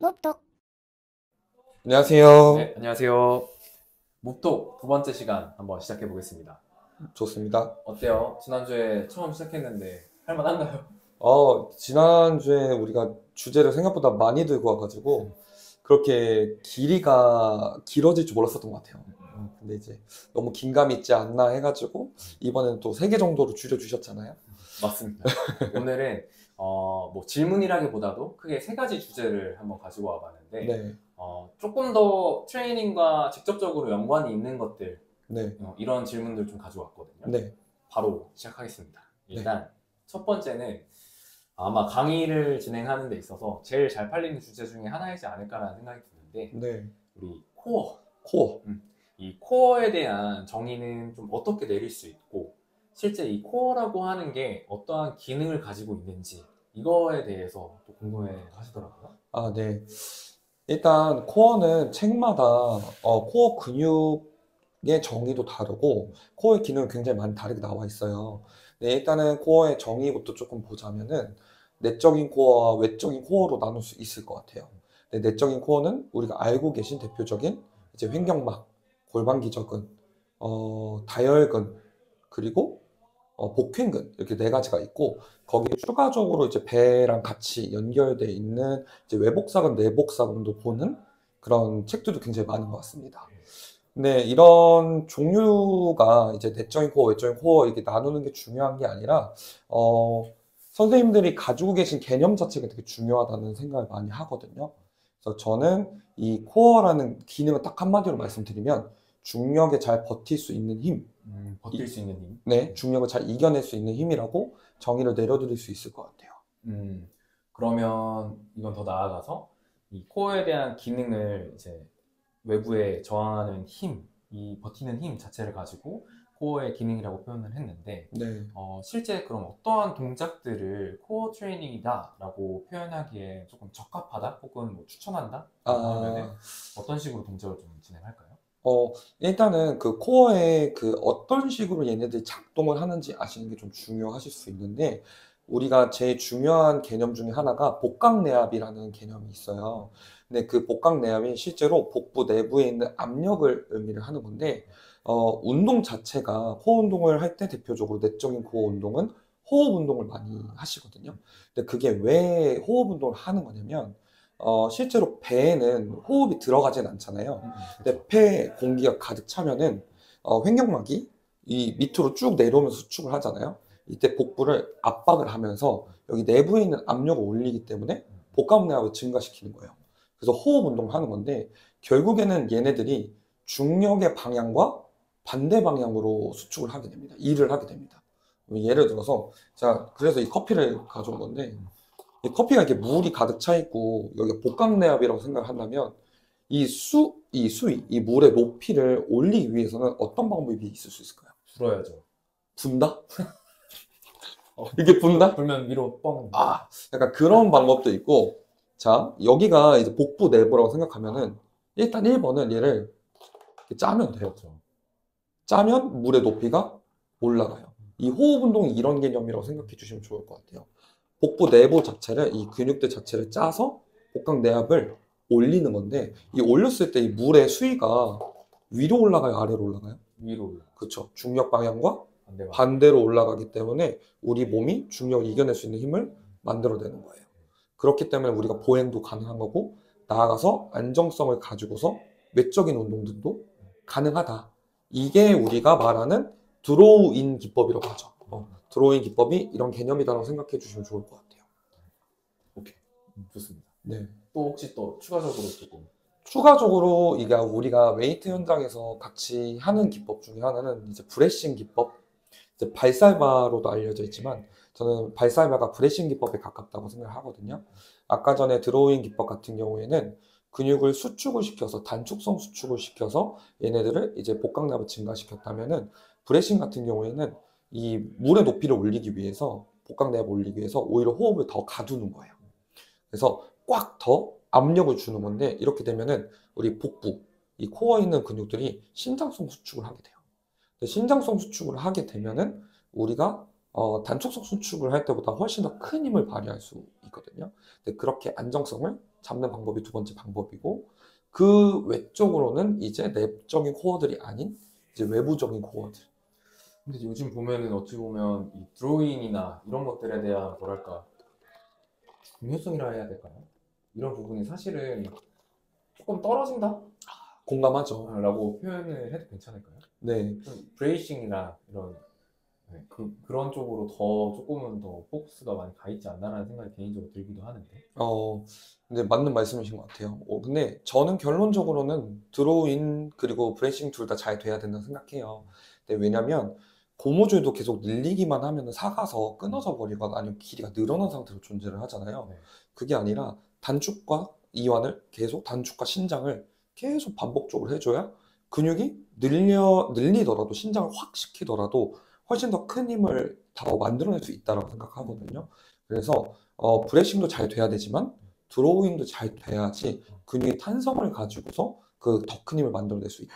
묵독. 안녕하세요. 네, 안녕하세요. 묵독 두 번째 시간 한번 시작해 보겠습니다. 좋습니다. 어때요? 지난주에 처음 시작했는데 할만한가요? 지난주에 우리가 주제를 생각보다 많이 들고 와가지고 그렇게 길이가 길어질 줄 몰랐었던 것 같아요. 근데 이제 너무 긴감이 있지 않나 해가지고 이번에는 또 3개 정도로 줄여주셨잖아요. 맞습니다. 오늘은 뭐 질문이라기보다도 크게 3가지 주제를 한번 가지고 와봤는데 네, 조금 더 트레이닝과 직접적으로 연관이 있는 것들 네, 이런 질문들 좀 가져왔거든요. 네, 바로 시작하겠습니다. 네. 일단 첫 번째는 아마 강의를 진행하는 데 있어서 제일 잘 팔리는 주제 중에 하나이지 않을까라는 생각이 드는데 네. 우리 코어, 코어. 이 코어에 대한 정의는 좀 어떻게 내릴 수 있고 실제 이 코어라고 하는 게 어떠한 기능을 가지고 있는지 이거에 대해서 또 궁금해 하시더라고요. 네. 일단 코어는 책마다 코어 근육의 정의도 다르고 코어의 기능은 굉장히 많이 다르게 나와 있어요. 네, 일단은 코어의 정의부터 조금 보자면은 내적인 코어와 외적인 코어로 나눌 수 있을 것 같아요. 네, 내적인 코어는 우리가 알고 계신 대표적인 이제 횡격막, 골반기저근, 다혈근, 그리고 복횡근 이렇게 4가지가 있고 거기에 추가적으로 이제 배랑 같이 연결되어 있는 이제 외복사근, 내복사근도 보는 그런 책들도 굉장히 많은 것 같습니다. 근데 이런 종류가 이제 내적인 코어, 외적인 코어 이렇게 나누는 게 중요한 게 아니라 선생님들이 가지고 계신 개념 자체가 되게 중요하다는 생각을 많이 하거든요. 그래서 저는 이 코어라는 기능을 딱 한마디로 말씀드리면 중력에 잘 버틸 수 있는 힘, 버틸 수 있는 힘. 네, 중력을 잘 이겨낼 수 있는 힘이라고 정의를 내려드릴 수 있을 것 같아요. 그러면 이건 더 나아가서 이 코어에 대한 기능을 이제 외부에 저항하는 힘, 이 버티는 힘 자체를 가지고 코어의 기능이라고 표현을 했는데 네. 실제 그럼 어떠한 동작들을 코어 트레이닝이다라고 표현하기에 조금 적합하다 혹은 뭐 추천한다? 라고 하면은 어떤 식으로 동작을 좀 진행할까요? 일단은 그 코어의 그 어떤 식으로 얘네들이 작동을 하는지 아시는 게 좀 중요하실 수 있는데, 우리가 제일 중요한 개념 중에 하나가 복강내압이라는 개념이 있어요. 근데 그 복강내압이 실제로 복부 내부에 있는 압력을 의미를 하는 건데, 운동 자체가 코어 운동을 할 때 대표적으로 내적인 코어 운동은 호흡 운동을 많이 하시거든요. 근데 그게 왜 호흡 운동을 하는 거냐면, 실제로 배에는 호흡이 들어가진 않잖아요. 근데 그렇죠. 폐에 공기가 가득 차면은 횡격막이 이 밑으로 쭉 내려오면서 수축을 하잖아요. 이때 복부를 압박을 하면서 여기 내부에 있는 압력을 올리기 때문에 복강내압을 증가시키는 거예요. 그래서 호흡 운동을 하는 건데 결국에는 얘네들이 중력의 방향과 반대 방향으로 수축을 하게 됩니다. 일을 하게 됩니다. 예를 들어서 자, 그래서 이 커피를 가져온 건데 이 커피가 이렇게 물이 가득 차 있고 여기가 복강내압이라고 생각을 한다면 이 수위, 이 물의 높이를 올리기 위해서는 어떤 방법이 있을 수 있을까요? 불어야죠. 분다? 이게 분다? 불면 위로 뻥. 약간 그런 방법도 있고, 자, 여기가 이제 복부 내부라고 생각하면은 일단 1번은 얘를 이렇게 짜면 돼요. 그렇죠. 짜면 물의 높이가 올라가요. 이 호흡 운동이 이런 개념이라고 생각해 주시면 좋을 것 같아요. 복부 내부 자체를, 이 근육들 자체를 짜서 복강 내압을 올리는 건데, 이 올렸을 때 이 물의 수위가 위로 올라가요, 아래로 올라가요? 위로 올라. 그렇죠. 중력 방향과 반대방. 반대로 올라가기 때문에 우리 몸이 중력을 이겨낼 수 있는 힘을 만들어내는 거예요. 그렇기 때문에 우리가 보행도 가능한 거고, 나아가서 안정성을 가지고서 외적인 운동들도 가능하다. 이게 우리가 말하는 드로우인 기법이라고 하죠. 드로우인 기법이 이런 개념이다라고 생각해 주시면 좋을 것 같아요. 오케이. 좋습니다. 네. 또 혹시 또 추가적으로 조금 추가적으로 이게 우리가 웨이트 현장에서 같이 하는 기법 중에 하나는 이제 브레싱 기법. 이제 발살바로도 알려져 있지만 저는 발살바가 브레싱 기법에 가깝다고 생각을 하거든요. 아까 전에 드로잉 기법 같은 경우에는 근육을 수축을 시켜서 단축성 수축을 시켜서 얘네들을 이제 복강압을 증가시켰다면은 브레싱 같은 경우에는 이 물의 높이를 올리기 위해서 복강압을 올리기 위해서 오히려 호흡을 더 가두는 거예요. 그래서 꽉 더 압력을 주는 건데 이렇게 되면은 우리 복부, 이 코어에 있는 근육들이 신장성 수축을 하게 돼요. 신장성 수축을 하게 되면은 우리가 단축성 수축을 할 때보다 훨씬 더 큰 힘을 발휘할 수 있거든요. 근데 그렇게 안정성을 잡는 방법이 두 번째 방법이고, 그 외적으로는 이제 내적인 코어들이 아닌 이제 외부적인 코어들. 근데 요즘 보면은 어찌 보면 이 드로잉이나 이런 것들에 대한 뭐랄까 중요성이라 해야 될까요? 이런 부분이 사실은 조금 떨어진다? 공감하죠. 라고 표현을 해도 괜찮을까요? 네. 좀 브레이싱이나 이런 네, 그런 쪽으로 더 조금은 더 포커스가 많이 가 있지 않나라는 생각이 개인적으로 들기도 하는데. 근데 맞는 말씀이신 것 같아요. 근데 저는 결론적으로는 드로인 그리고 브레싱 둘 다 잘 돼야 된다고 생각해요. 근데 왜냐면 고무줄도 계속 늘리기만 하면 사가서 끊어져 버리거나 아니면 길이가 늘어난 상태로 존재를 하잖아요. 네. 그게 아니라 단축과 이완을 계속 단축과 신장을 계속 반복적으로 해줘야 근육이 늘리더라도 신장을 확 시키더라도 훨씬 더 큰 힘을 더 만들어낼 수 있다고 생각하거든요. 그래서 브레싱도 잘 돼야 되지만 드로잉도 잘 돼야지 근육의 탄성을 가지고서 그 더 큰 힘을 만들어낼 수 있다.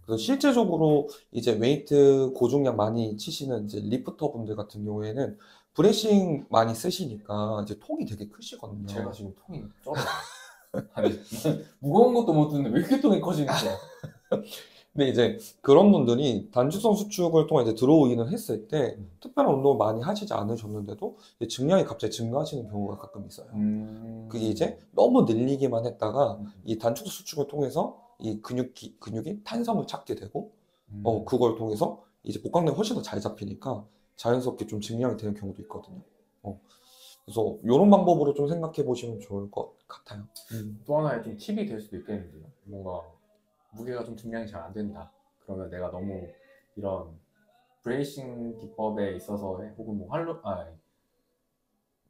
그래서 실제적으로 이제 웨이트 고중량 많이 치시는 이제 리프터 분들 같은 경우에는 브레싱 많이 쓰시니까 이제 통이 되게 크시거든요. 제가 지금 통이 쩔어요. 아니, 무거운 것도 못 드는데 왜 이렇게 통이 커지는 거야? 근데 이제 그런 분들이 단축성 수축을 통해 이제 드로잉을 했을 때 특별한 운동을 많이 하시지 않으셨는데도 이제 증량이 갑자기 증가하시는 경우가 가끔 있어요. 그게 이제 너무 늘리기만 했다가 이 단축성 수축을 통해서 이 근육이 탄성을 찾게 되고 그걸 통해서 이제 복강량이 훨씬 더 잘 잡히니까 자연스럽게 좀 증량이 되는 경우도 있거든요. 그래서 이런 방법으로 좀 생각해 보시면 좋을 것 같아요. 또 하나의 좀 팁이 될 수도 있겠는데요. 뭔가 무게가 좀 증량이 잘 안 된다. 그러면 내가 너무 이런 브레이싱 기법에 있어서 혹은 뭐 발살바,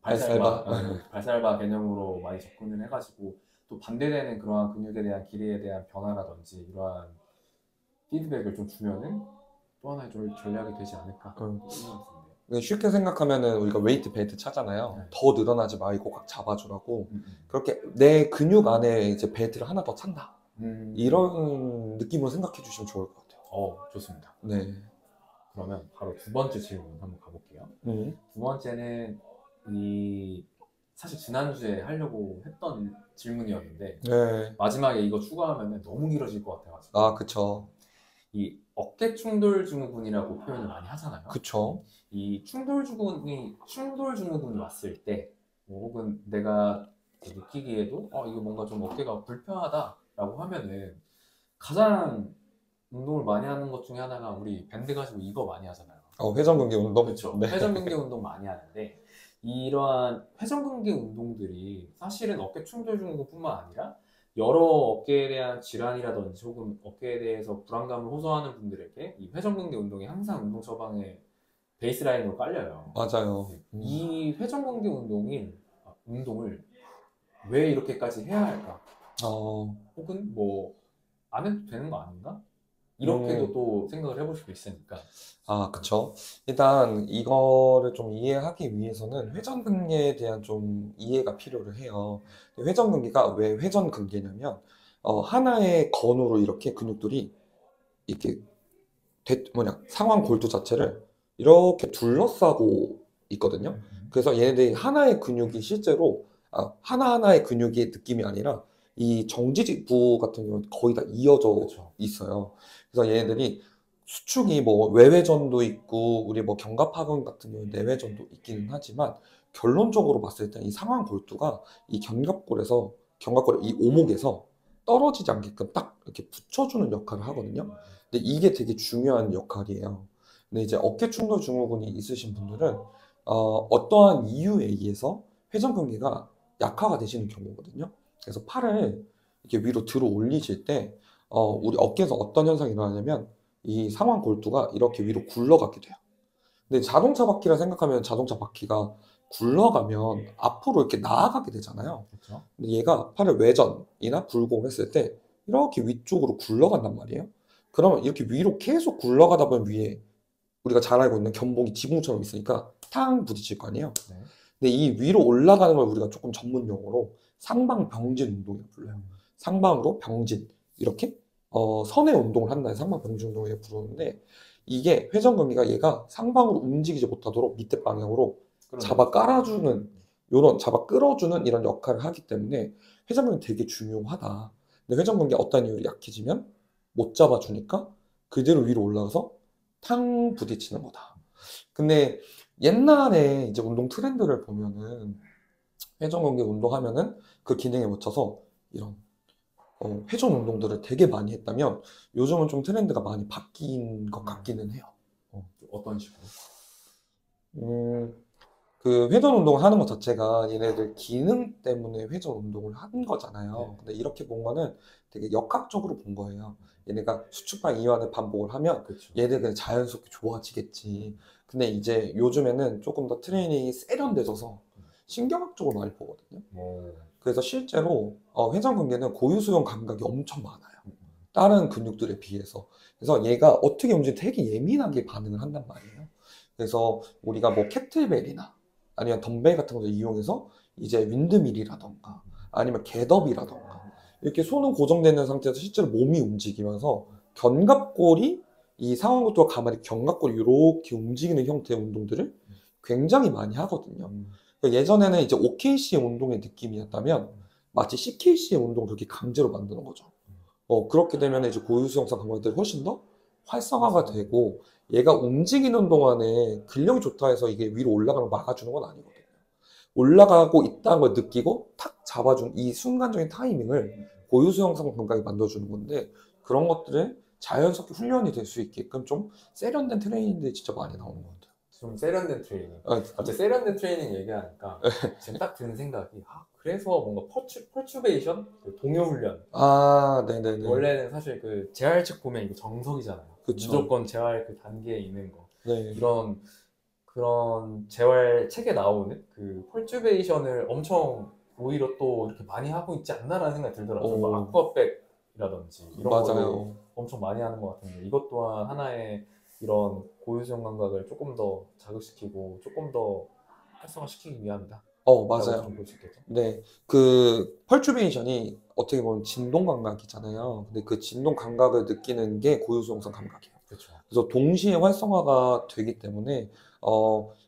발살바. 발살바 개념으로 많이 접근을 해가지고 또 반대되는 그러한 근육에 대한 길이에 대한 변화라든지 이러한 피드백을 좀 주면은 또 하나의 전략이 되지 않을까 이런 것 같은데. 쉽게 생각하면은 우리가 웨이트 벨트 차잖아요. 네. 더 늘어나지 말고 꽉 잡아주라고. 그렇게 내 근육 안에 이제 벨트를 하나 더 찬다. 이런 느낌으로 생각해 주시면 좋을 것 같아요. 좋습니다. 네. 그러면 바로 두 번째 질문 한번 가볼게요. 두 번째는 사실 지난주에 하려고 했던 질문이었는데 네. 마지막에 이거 추가하면 너무 길어질 것 같아가지고 그쵸. 이 어깨 충돌 증후군이라고 표현을 많이 하잖아요. 그쵸. 이 충돌 증후군이 왔을 때 혹은 내가 느끼기에도 이거 뭔가 좀 어깨가 불편하다라고 하면은 가장 운동을 많이 하는 것 중에 하나가 우리 밴드 가지고 이거 많이 하잖아요. 회전근개 운동? 그렇죠. 네. 회전근개 운동 많이 하는데 이러한 회전근개 운동들이 사실은 어깨 충돌 증후군뿐만 아니라 여러 어깨에 대한 질환이라든지 혹은 어깨에 대해서 불안감을 호소하는 분들에게 이 회전근개 운동이 항상 운동 처방에 베이스라인으로 깔려요. 맞아요. 이 회전근개 운동을 왜 이렇게까지 해야 할까? 혹은 뭐 안 해도 되는 거 아닌가? 이렇게도 또 생각을 해볼 수도 있으니까. 그쵸. 일단 이거를 좀 이해하기 위해서는 회전근개에 대한 좀 이해가 필요를 해요. 회전근개가 왜 회전근개냐면 하나의 건으로 이렇게 근육들이 이렇게 상완 골두 자체를 이렇게 둘러싸고 있거든요. 그래서 얘네들이 하나의 근육이 실제로 하나하나의 근육의 느낌이 아니라 이 정지부 같은 경우는 거의 다 이어져 그렇죠. 있어요. 그래서 얘네들이 수축이 뭐 외회전도 있고 우리 뭐 견갑하근 같은 경우는 내회전도 있기는 하지만 결론적으로 봤을 때 이 상완 골두가 이 견갑골의 이 오목에서 떨어지지 않게끔 딱 이렇게 붙여주는 역할을 하거든요. 근데 이게 되게 중요한 역할이에요. 근데 이제 어깨 충돌 증후군이 있으신 분들은 어떠한 이유에 의해서 회전근개가 약화가 되시는 경우거든요. 그래서 팔을 이렇게 위로 들어 올리실 때 우리 어깨에서 어떤 현상이 일어나냐면 이 상완 골두가 이렇게 위로 굴러가게 돼요. 근데 자동차 바퀴라 생각하면 자동차 바퀴가 굴러가면 앞으로 이렇게 나아가게 되잖아요. 그렇죠. 근데 얘가 팔을 외전이나 굴곡했을 때 이렇게 위쪽으로 굴러간단 말이에요. 그러면 이렇게 위로 계속 굴러가다 보면 위에 우리가 잘 알고 있는 견봉이 지붕처럼 있으니까 탕 부딪힐 거 아니에요. 네. 근데 이 위로 올라가는 걸 우리가 조금 전문 용어로 상방병진 운동이라고 불러요. 상방으로 병진 이렇게 선의 운동을 한다는 상방병진 운동이라고 부르는데 이게 회전근개가 얘가 상방으로 움직이지 못하도록 밑에 방향으로 잡아 깔아주는 요런 잡아 끌어주는 이런 역할을 하기 때문에 회전근개 되게 중요하다. 근데 회전근개 어떤 이유로 약해지면 못 잡아주니까 그대로 위로 올라가서 탕 부딪히는 거다. 근데 옛날에 이제 운동 트렌드를 보면은 회전근개 운동하면은 그 기능에 맞춰서 이런 회전 운동들을 되게 많이 했다면 요즘은 좀 트렌드가 많이 바뀐 것 같기는 해요. 어떤 식으로? 음, 그 회전 운동을 하는 것 자체가 얘네들 기능 때문에 회전 운동을 하는 거잖아요. 네. 근데 이렇게 본 거는 되게 역학적으로 본 거예요. 얘네가 수축과 이완을 반복을 하면 그렇죠. 얘들 그냥 자연스럽게 좋아지겠지. 근데 이제 요즘에는 조금 더 트레이닝이 세련돼져서 신경학적으로 많이 보거든요. 오. 그래서 실제로 회전 근개는 고유수용 감각이 엄청 많아요. 음, 다른 근육들에 비해서. 그래서 얘가 어떻게 움직이면 되게 예민하게 반응을 한단 말이에요. 그래서 우리가 뭐 캐틀벨이나 아니면 덤벨 같은 것을 이용해서 이제 윈드밀이라던가 아니면 겟업이라던가 이렇게 손은 고정되는 상태에서 실제로 몸이 움직이면서 견갑골이 이 상완골과 가만히 견갑골이 이렇게 움직이는 형태의 운동들을 굉장히 많이 하거든요. 그러니까 예전에는 이제 OKC의 운동의 느낌이었다면 마치 CKC의 운동을 그렇게 강제로 만드는 거죠. 그렇게 되면 이제 고유수용성 강화들이 훨씬 더 활성화가 되고 얘가 움직이는 동안에 근력이 좋다 해서 이게 위로 올라가는 걸 막아주는 건 아니거든요. 올라가고 있다는 걸 느끼고 탁 잡아준 이 순간적인 타이밍을 고유수용성 감각이 만들어주는 건데 그런 것들을 자연스럽게 훈련이 될 수 있게끔 좀 세련된 트레이닝들이 진짜 많이 나오는 것 같아요. 좀 세련된 트레이닝. 아, 갑자기 세련된 트레이닝 얘기하니까 지금 딱 드는 생각이 그래서 뭔가 펄추베이션? 그 동요 훈련. 네네네. 원래는 사실 그 재활책 보면 이거 정석이잖아요. 그쵸. 무조건 재활 그 단계에 있는 거. 네. 이런 그런 재활책에 나오는 그 펄추베이션을 엄청 오히려 또 이렇게 많이 하고 있지 않나라는 생각이 들더라고요. 뭐 아쿠아백이라든지 이런 거를 맞아요. 엄청 많이 하는 것 같은데 이것 또한 하나의 이런 고유수용 감각을 조금 더 자극시키고 조금 더 활성화시키기 위함이다. 라고 맞아요. 좀 볼 수 있겠죠. 네. 그 펄추베이션이 어떻게 보면 진동 감각이잖아요. 근데 그 진동 감각을 느끼는 게 고유수용성 감각이에요. 그렇죠. 그래서 동시에 활성화가 되기 때문에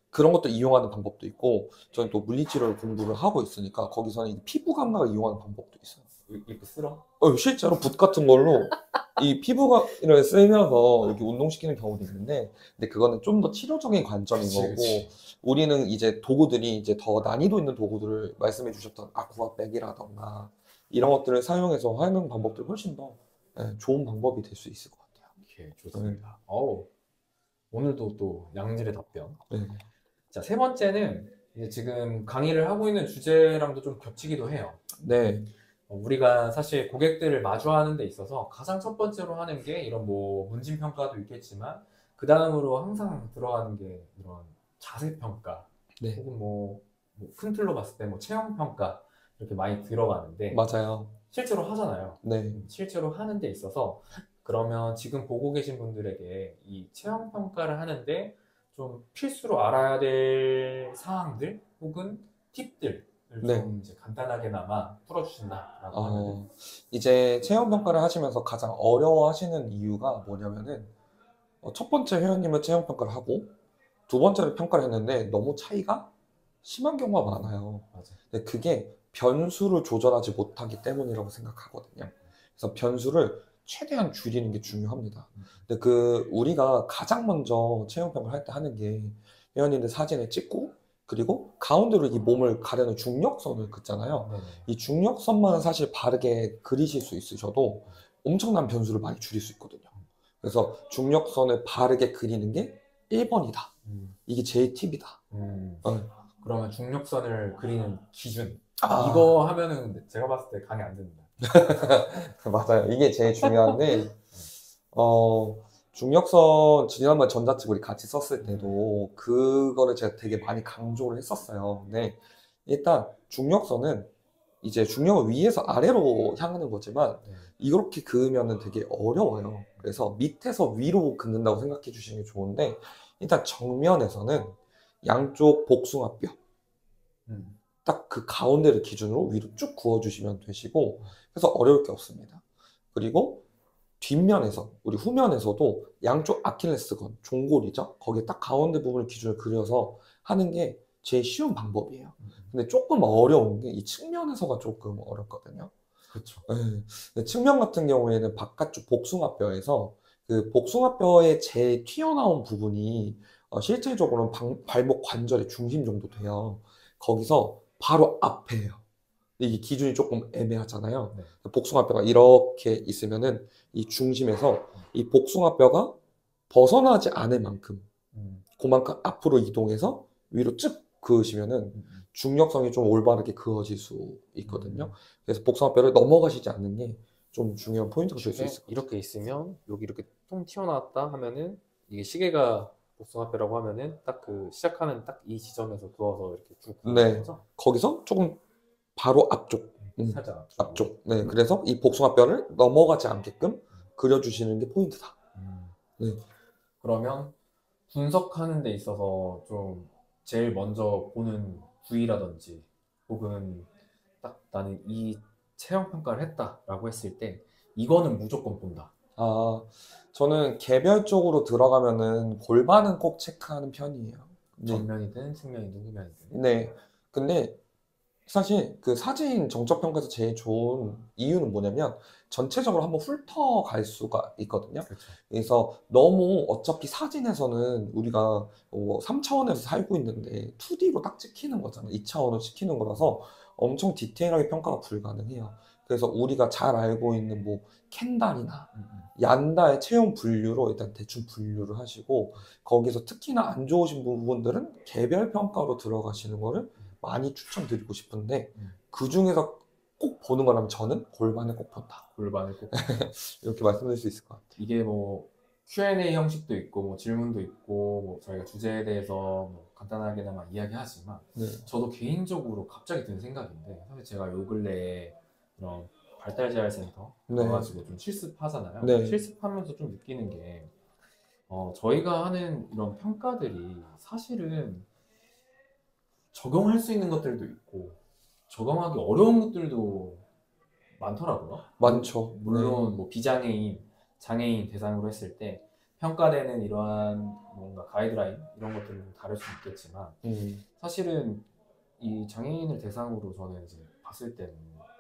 그런 것도 이용하는 방법도 있고 저는 또 물리치료를 공부를 하고 있으니까 거기서는 이 피부 감각을 이용하는 방법도 있어요. 이렇게 쓸어? 실제로 붓 같은 걸로 이 피부를 쓰면서 이렇게 운동시키는 경우도 있는데 근데 그거는 좀 더 치료적인 관점인 그치, 거고 그치. 우리는 이제 도구들이 이제 더 난이도 있는 도구들을 말씀해 주셨던 아쿠아백이라던가 이런 것들을 사용해서 하는 방법들이 훨씬 더 좋은 방법이 될 수 있을 것 같아요. 오케이, 좋습니다. 어우, 오늘도 또 양질의 답변. 네. 자, 세 번째는 이제 지금 강의를 하고 있는 주제랑도 좀 겹치기도 해요. 네. 우리가 사실 고객들을 마주하는 데 있어서 가장 첫 번째로 하는 게 이런 뭐 문진 평가도 있겠지만 그 다음으로 항상 들어가는 게 이런 자세 평가 네. 혹은 큰 틀로 봤을 때 뭐 체형 평가 이렇게 많이 들어가는데 맞아요. 실제로 하잖아요. 네. 실제로 하는 데 있어서 그러면 지금 보고 계신 분들에게 이 체형 평가를 하는데 좀 필수로 알아야 될 사항들 혹은 팁들을 네. 좀 이제 간단하게나마 풀어주신다라고 하면은 이제 체형 평가를 하시면서 가장 어려워하시는 이유가 뭐냐면은 첫 번째 회원님은 체형 평가를 하고 두 번째로 평가를 했는데 너무 차이가 심한 경우가 많아요. 맞아. 근데 그게 변수를 조절하지 못하기 때문이라고 생각하거든요. 그래서 변수를 최대한 줄이는 게 중요합니다. 근데 우리가 가장 먼저 체형 평가를 할 때 하는 게 회원님들 사진을 찍고 그리고 가운데로 이 몸을 가려는 중력선을 긋잖아요. 네네. 이 중력선만 사실 바르게 그리실 수 있으셔도 엄청난 변수를 많이 줄일 수 있거든요. 그래서 중력선을 바르게 그리는 게 1번이다. 이게 제일 팁이다. 그러면 중력선을 그리는 기준 아. 이거 하면은 제가 봤을 때 강의 안 됩니다. 맞아요. 이게 제일 중요한데, 중력선, 지난번 전자책 우리 같이 썼을 때도 그거를 제가 되게 많이 강조를 했었어요. 근데 일단 중력선은 이제 중력을 위에서 아래로 향하는 거지만 이렇게 그으면은 되게 어려워요. 그래서 밑에서 위로 긋는다고 생각해 주시는 게 좋은데 일단 정면에서는 양쪽 복숭아뼈 딱 그 가운데를 기준으로 위로 쭉 그어주시면 되시고 그래서 어려울 게 없습니다. 그리고 뒷면에서 우리 후면에서도 양쪽 아킬레스건 종골이죠. 거기에 딱 가운데 부분을 기준으로 그려서 하는 게 제일 쉬운 방법이에요. 근데 조금 어려운 게 이 측면에서가 조금 어렵거든요. 그렇죠. 네. 근데 측면 같은 경우에는 바깥쪽 복숭아뼈에서 그 복숭아뼈의 제일 튀어나온 부분이 실질적으로는 발목 관절의 중심 정도 돼요. 거기서 바로 앞에요. 이게 기준이 조금 애매하잖아요. 네. 복숭아뼈가 이렇게 있으면은 이 중심에서 이 복숭아뼈가 벗어나지 않을 만큼 음, 그만큼 앞으로 이동해서 위로 쭉 그으시면은 음, 중력성이 좀 올바르게 그어질 수 있거든요. 음. 그래서 복숭아뼈를 넘어가시지 않는 게 좀 중요한 포인트가 될 수 이게 있을 것 같아요. 이렇게 있으면 여기 이렇게 통 튀어나왔다 하면은 이게 시계가 복숭아뼈라고 하면은 딱 그 시작하는 딱 이 지점에서 그어서 이렇게 쭉 그어지는 네. 거죠? 거기서 조금 바로 앞쪽, 살짝 앞쪽으로. 앞쪽. 네. 그래서 이 복숭아뼈를 넘어가지 않게끔 그려주시는 게 포인트다. 음. 네. 그러면 분석하는 데 있어서 좀 제일 먼저 보는 부위라든지 혹은 딱 나는 이 체형 평가를 했다라고 했을 때 이거는 무조건 본다. 아, 저는 개별적으로 들어가면은 골반은 꼭 체크하는 편이에요. 네. 전면이든 측면이든 후면이든. 네. 근데 사실 그 사진 정적 평가에서 제일 좋은 이유는 뭐냐면 전체적으로 한번 훑어갈 수가 있거든요. 그렇죠. 그래서 너무 어차피 사진에서는 우리가 3차원에서 살고 있는데 2D로 딱 찍히는 거잖아요. 2차원으로 찍히는 거라서 엄청 디테일하게 평가가 불가능해요. 그래서 우리가 잘 알고 있는 뭐 켄달이나 얀다의 체형 분류로 일단 대충 분류를 하시고 거기서 특히나 안 좋으신 부분들은 개별 평가로 들어가시는 거를 많이 추천드리고 싶은데 음. 그 중에서 꼭 보는 거라면 저는 골반을 꼭 본다. 골반을 꼭 이렇게 말씀드릴 수 있을 것 같아요. 이게 뭐 Q&A 형식도 있고 뭐 질문도 있고 뭐 저희가 주제에 대해서 뭐 간단하게나마 이야기하지만 네. 저도 개인적으로 갑자기 든 생각인데 사실 제가 요 근래에 이런 발달재활센터 네. 가가지고 좀 실습하잖아요. 네. 실습하면서 좀 느끼는 게 저희가 하는 이런 평가들이 사실은 적용할 수 있는 것들도 있고 적용하기 어려운 것들도 많더라고요. 많죠. 물론 뭐 비장애인, 장애인 대상으로 했을 때 평가되는 이러한 뭔가 가이드라인 이런 것들은 좀 다를 수 있겠지만 사실은 이 장애인을 대상으로 저는 이제 봤을 때는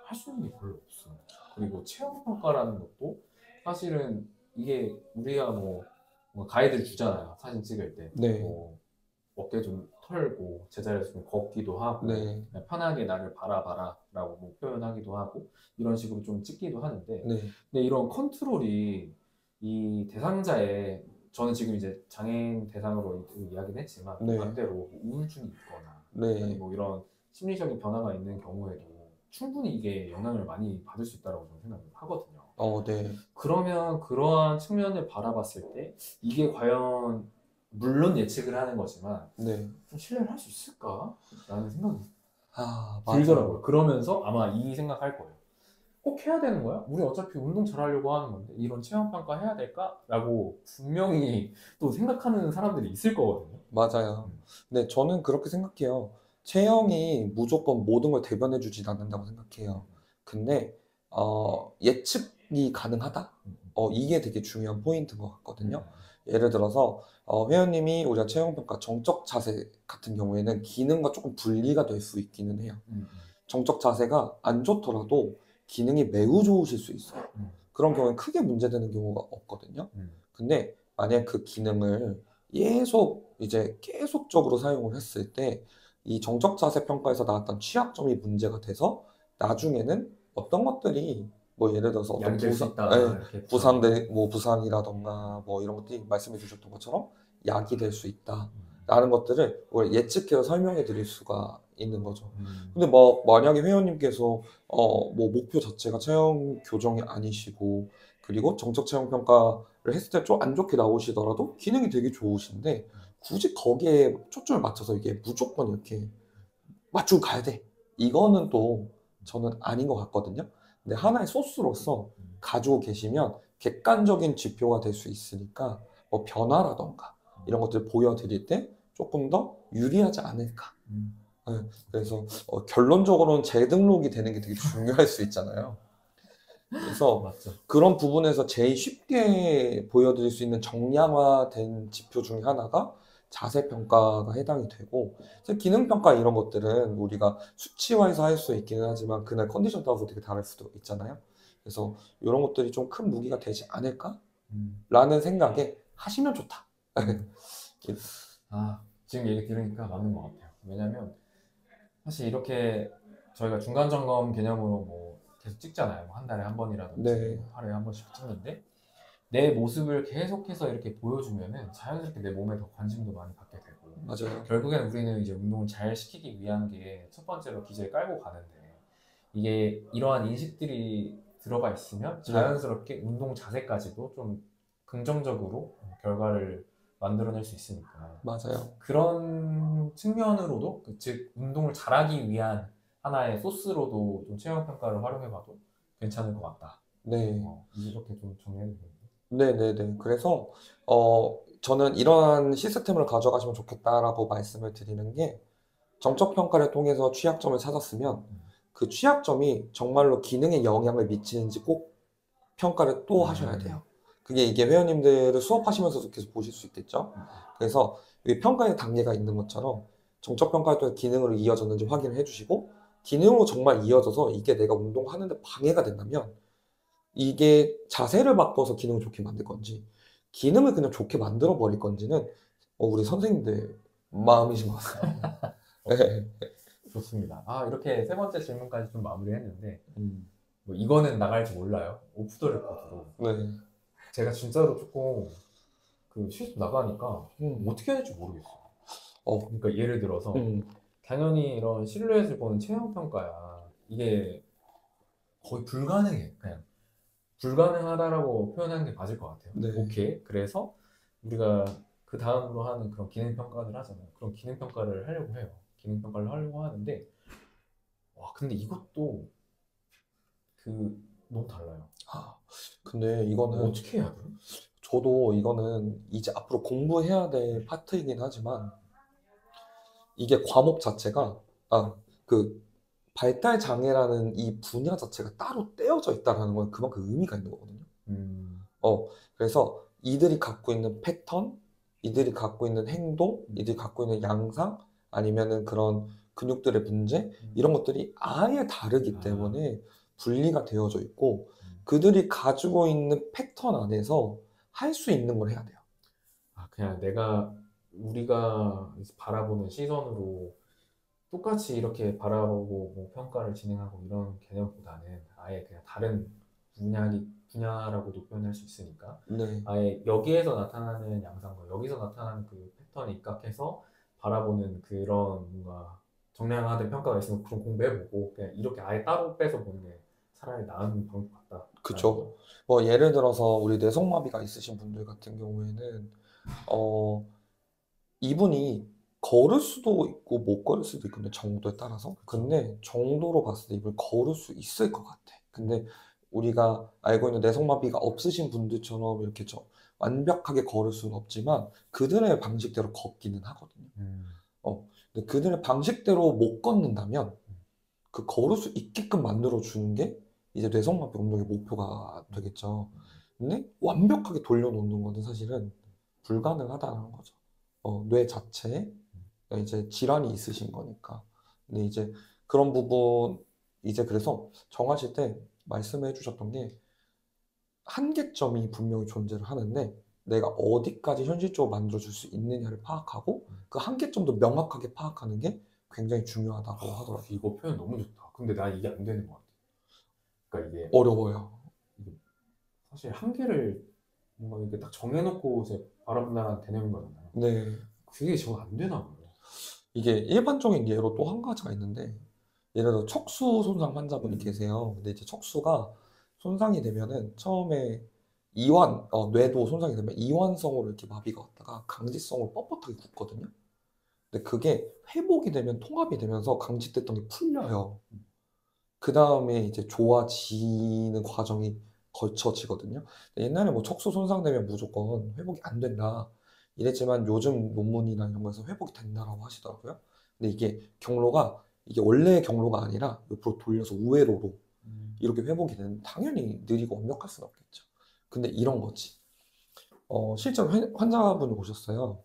할 수 있는 게 별로 없어요. 그리고 체형 평가라는 것도 사실은 이게 우리가 뭐 가이드를 주잖아요. 사진 찍을 때. 네. 뭐 어깨 좀 털고 제자리에서 좀 걷기도 하고 네. 그냥 편하게 나를 바라봐라 라고 뭐 표현하기도 하고 이런 식으로 좀 찍기도 하는데 네. 근데 이런 컨트롤이 이 대상자의 저는 지금 이제 장애인 대상으로 이야기는 했지만 네. 반대로 뭐 우울증이 있거나 네. 아니 뭐 이런 심리적인 변화가 있는 경우에도 충분히 이게 영향을 많이 받을 수 있다고 저는 생각을 하거든요. 네. 그러면 그러한 측면을 바라봤을 때 이게 과연 물론 예측을 하는 거지만 네. 좀 신뢰를 할 수 있을까? 라는 생각이 맞아요. 들더라고요. 그러면서 아마 이 생각할 거예요. 꼭 해야 되는 거야? 우리 어차피 운동 잘하려고 하는 건데 이런 체형평가 해야 될까? 라고 분명히 또 생각하는 사람들이 있을 거거든요. 맞아요. 근데 저는 그렇게 생각해요. 체형이 무조건 모든 걸 대변해주진 않는다고 생각해요. 근데 예측이 가능하다? 이게 되게 중요한 포인트인 것 같거든요. 예를 들어서 회원님이 우리가 체형평가 정적 자세 같은 경우에는 기능과 조금 분리가 될 수 있기는 해요. 정적 자세가 안 좋더라도 기능이 매우 좋으실 수 있어요. 그런 경우엔 크게 문제되는 경우가 없거든요. 근데 만약 그 기능을 계속적으로 사용을 했을 때 이 정적 자세 평가에서 나왔던 취약점이 문제가 돼서 나중에는 어떤 것들이 뭐 예를 들어서 어떤 약이 될 수 있다. 이렇게 부상이라던가 뭐 이런 것들이 말씀해 주셨던 것처럼 약이 될 수 있다라는 것들을 예측해서 설명해 드릴 수가 있는 거죠. 근데 뭐 만약에 회원님께서 뭐 목표 자체가 체형 교정이 아니시고 그리고 정적 체형 평가를 했을 때 좀 안 좋게 나오시더라도 기능이 되게 좋으신데 굳이 거기에 초점을 맞춰서 이게 무조건 이렇게 맞추고 가야 돼. 이거는 또 저는 아닌 것 같거든요. 근데 하나의 소스로서 가지고 계시면 객관적인 지표가 될 수 있으니까 뭐 변화라던가 이런 것들을 보여드릴 때 조금 더 유리하지 않을까. 네, 그래서 결론적으로는 재등록이 되는 게 되게 중요할 수 있잖아요. 그래서 맞죠. 그런 부분에서 제일 쉽게 보여드릴 수 있는 정량화된 지표 중에 하나가 자세 평가가 해당이 되고, 사실 기능 평가 이런 것들은 우리가 수치화해서 할 수 있기는 하지만 그날 컨디션 따라서 되게 다를 수도 있잖아요. 그래서 이런 것들이 좀 큰 무기가 되지 않을까라는 음. 생각에 하시면 좋다. 아, 지금 얘기 들으니까 맞는 것 같아요. 왜냐면 사실 이렇게 저희가 중간 점검 개념으로 뭐 계속 찍잖아요. 뭐한 달에 한 번이라든지 네, 뭐 하루에 한 번씩 찍는데 내 모습을 계속해서 이렇게 보여주면은 자연스럽게 내 몸에 더 관심도 많이 갖게 되고 맞아요. 결국엔 우리는 이제 운동을 잘 시키기 위한 게 첫 번째로 기저에 깔고 가는데 이게 이러한 인식들이 들어가 있으면 네, 자연스럽게 운동 자세까지도 좀 긍정적으로 결과를 만들어낼 수 있으니까 맞아요. 그런 측면으로도 즉 운동을 잘하기 위한 하나의 소스로도 좀 체형 평가를 활용해봐도 괜찮을 것 같다. 네. 이렇게 좀 정리해도 되요 네네네. 그래서, 저는 이러한 시스템을 가져가시면 좋겠다라고 말씀을 드리는 게, 정적 평가를 통해서 취약점을 찾았으면, 그 취약점이 정말로 기능에 영향을 미치는지 꼭 평가를 또 하셔야 돼요. 그게 이게 회원님들을 수업하시면서도 계속 보실 수 있겠죠? 그래서 이 평가의 단계가 있는 것처럼, 정적 평가를 통해 기능으로 이어졌는지 확인을 해주시고, 기능으로 정말 이어져서 이게 내가 운동하는데 방해가 된다면, 이게 자세를 바꿔서 기능을 좋게 만들 건지, 기능을 그냥 좋게 만들어 버릴 건지는 우리 선생님들 마음이신 것 같아요. 네. 좋습니다. 이렇게 세 번째 질문까지 좀 마무리했는데 음, 뭐 이거는 나갈지 몰라요. 오프 더 레코드로 네. 제가 진짜로 조금 그 실습 나가니까 음, 어떻게 해야 될지 모르겠어요. 어, 그러니까 예를 들어서 음, 당연히 이런 실루엣을 보는 체형 평가야 이게 거의 불가능해. 그냥 불가능하다라고 표현하는 게 맞을 것 같아요. 네. 오케이. 그래서 우리가 그 다음으로 하는 그런 기능 평가를 하잖아요. 그런 기능 평가를 하려고 해요. 기능 평가를 하려고 하는데 와 근데 이것도 그 너무 달라요. 아, 근데 이거는, 어떻게 해야 돼? 저도 이거는 이제 앞으로 공부해야 될 파트이긴 하지만, 이게 과목 자체가, 그, 발달 장애라는 이 분야 자체가 따로 떼어져 있다는 건 그만큼 의미가 있는 거거든요. 음, 그래서 이들이 갖고 있는 패턴, 이들이 갖고 있는 행동, 이들이 갖고 있는 양상, 아니면은 그런 근육들의 문제, 이런 것들이 아예 다르기 아, 때문에 분리가 되어져 있고, 음. 그들이 가지고 있는 패턴 안에서 할 수 있는 걸 해야 돼요. 그냥 우리가 이제 바라보는 시선으로 똑같이 이렇게 바라보고 뭐 평가를 진행하고 이런 개념보다는 아예 그냥 다른 분야라고도 표현할 수 있으니까 네, 아예 여기에서 나타나는 양상과 여기서 나타나는 그 패턴에 입각해서 바라보는 그런 뭔가 정량화된 평가가 있으면 좀 공부해보고 그냥 이렇게 아예 따로 빼서 보는 게 차라리 나은 방법 같다라는 거죠. 그쵸. 뭐 예를 들어서 우리 뇌성마비가 있으신 분들 같은 경우에는, 어, 이분이 걸을 수도 있고 못 걸을 수도 있거든요. 정도에 따라서. 그쵸. 근데 정도로 봤을 때 이걸 걸을 수 있을 것 같아. 근데 우리가 알고 있는 내성마비가 없으신 분들처럼 이렇게 완벽하게 걸을 수는 없지만 그들의 방식대로 걷기는 하거든요. 음, 근데 그들의 방식대로 못 걷는다면 음, 그 걸을 수 있게끔 만들어 주는 게 이제 뇌성마비 운동의 목표가 음, 되겠죠. 근데 완벽하게 돌려놓는 거는 사실은 불가능하다는 거죠. 뇌 자체에 이제 질환이 있으신 거니까. 근데 이제 그런 부분, 이제 그래서 정하실 때 말씀해 주셨던 게 한계점이 분명히 존재를 하는데 내가 어디까지 현실적으로 만들어줄 수 있느냐를 파악하고 음. 그 한계점도 명확하게 파악하는 게 굉장히 중요하다고 하더라고요. 이거 표현 너무 좋다. 근데 나 이게 안 되는 것 같아. 그러니까 어려워요. 이게 사실 한계를 뭔가 이렇게 딱 정해놓고 이제 바라본다는 개념인 거잖아요. 네. 그게 정 안 되나 봐요. 이게 일반적인 예로 또 한 가지가 있는데 예를 들어 척수 손상 환자분이 음, 계세요. 근데 이제 척수가 손상이 되면은 처음에 뇌도 손상이 되면 이완성으로 이렇게 마비가 왔다가 강직성으로 뻣뻣하게 굳거든요. 근데 그게 회복이 되면 통합이 되면서 강직됐던 게 풀려요. 그 다음에 이제 좋아지는 과정이 거쳐지거든요. 옛날에 뭐 척수 손상되면 무조건 회복이 안 된다. 이랬지만 요즘 논문이나 이런 거에서 회복이 된다라고 하시더라고요. 근데 이게 원래의 경로가 아니라 옆으로 돌려서 우회로로 이렇게 회복이 되는, 당연히 느리고 완벽할 수는 없겠죠. 근데 이런 거지. 실제로 환자분이 오셨어요.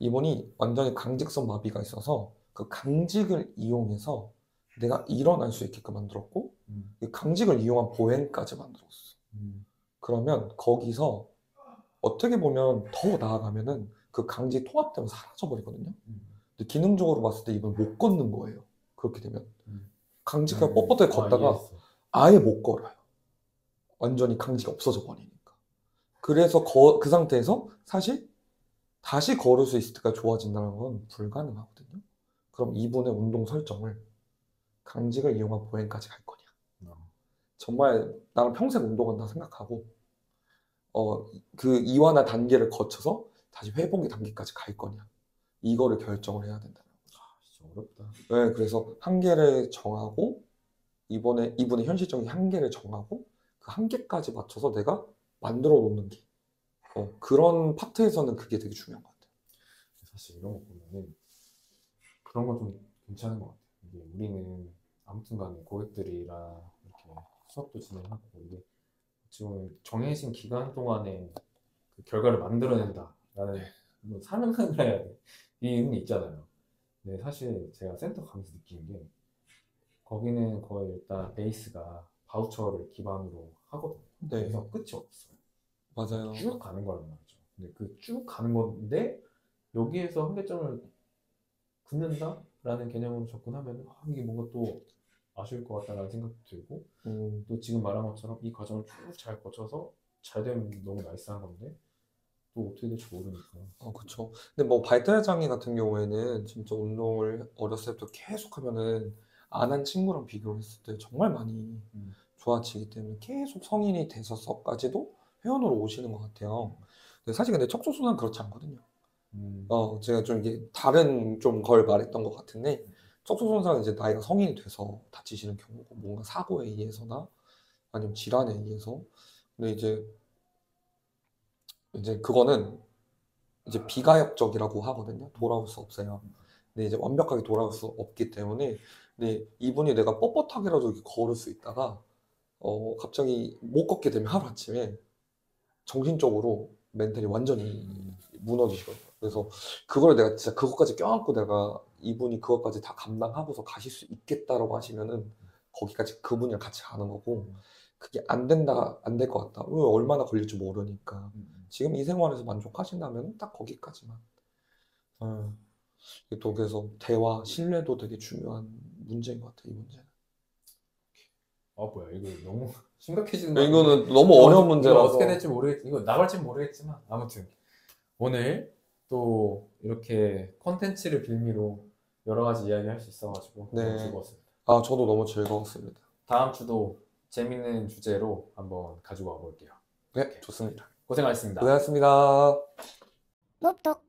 이분이 완전히 강직성 마비가 있어서 그 강직을 이용해서 내가 일어날 수 있게끔 만들었고 이 강직을 이용한 보행까지 만들었어. 음, 그러면 거기서 어떻게 보면 더 나아가면은 그 강직 통합되면 사라져 버리거든요. 음, 근데 기능적으로 봤을 때 이분 못 걷는 거예요. 그렇게 되면 강직하고 뻣뻣하게 아, 걷다가 이해했어. 아예 못 걸어요. 완전히 강직이 없어져 버리니까. 그래서 그 상태에서 사실 다시 걸을 수 있을 때가 좋아진다는 건 불가능하거든요. 그럼 이분의 운동 설정을 강직을 이용한 보행까지 갈 거냐? 어, 정말 나는 평생 운동한다 생각하고 그 이완한 단계를 거쳐서 다시 회복의 단계까지 갈 거냐? 이거를 결정을 해야 된다는 거죠. 진짜 어렵다. 네, 그래서 한계를 정하고 이분의 현실적인 한계를 정하고 그 한계까지 맞춰서 내가 만들어 놓는 게 그런 파트에서는 그게 되게 중요한 것 같아요. 사실 이런 거 보면은 그런 건 좀 괜찮은 것 같아요. 이게 우리는 아무튼간에 고객들이랑 이렇게 수업도 진행하고 이게 지금 정해진 기간 동안에 그 결과를 만들어낸다라는 뭐 사명감을 해야 돼. 이 의미 있잖아요. 근데 사실 제가 센터 가면서 느낀 게 거기는 거의 일단 베이스가 바우처를 기반으로 하거든요. 네, 그래서 끝이 없어요. 맞아요. 쭉 가는 거란 말이죠. 근데 그 쭉 가는 건데 여기에서 한계점을 긋는다라는 개념으로 접근하면 이게 뭔가 또 아쉬울 것 같다는 생각도 들고 또 지금 말한 것처럼 이 과정을 쭉 잘 거쳐서 잘 되면 너무 나이스한 건데 또 어떻게 될지 모르니까. 그쵸. 근데 뭐 발달 장애 같은 경우에는 진짜 운동을 어렸을 때부터 계속 하면은 안 한 친구랑 비교를 했을 때 정말 많이 음, 좋아지기 때문에 계속 성인이 돼서까지도 회원으로 오시는 것 같아요. 근데 사실 근데 척추수술은 그렇지 않거든요. 음, 제가 좀 이게 다른 좀 걸 말했던 것 같은데 척추손상은 이제 나이가 성인이 돼서 다치시는 경우고 뭔가 사고에 의해서나 아니면 질환에 의해서 근데 이제 그거는 이제 비가역적이라고 하거든요. 돌아올 수 없어요. 근데 이제 완벽하게 돌아올 수 없기 때문에 근데 이분이 내가 뻣뻣하게라도 이렇게 걸을 수 있다가 갑자기 못 걷게 되면 하루아침에 정신적으로 멘탈이 완전히 무너지시거든요. 그래서 그걸 내가 진짜 그것까지 껴안고 내가 이분이 그것까지 다 감당하고서 가실 수 있겠다라고 하시면은 거기까지 그분이랑 같이 가는 거고 그게 안 된다, 안 될 것 같다. 왜 얼마나 걸릴지 모르니까. 지금 이 생활에서 만족하신다면 딱 거기까지만. 이게 또 그래서 대화, 신뢰도 되게 중요한 문제인 것 같아요, 이 문제는. 아 뭐야 이거 너무 심각해지는 거 아니야? 이거는 너무 이거, 어려운 이거 어떻게 문제라서. 될지 이거 나갈지 모르겠지만 아무튼 오늘 또 이렇게 컨텐츠를 빌미로 여러 가지 이야기 할 수 있어가지고 너무 네. 즐거웠습니다. 저도 너무 즐거웠습니다. 다음 주도 재밌는 주제로 한번 가지고 와볼게요. 네, 좋습니다. 고생하셨습니다. 고생하셨습니다. 목독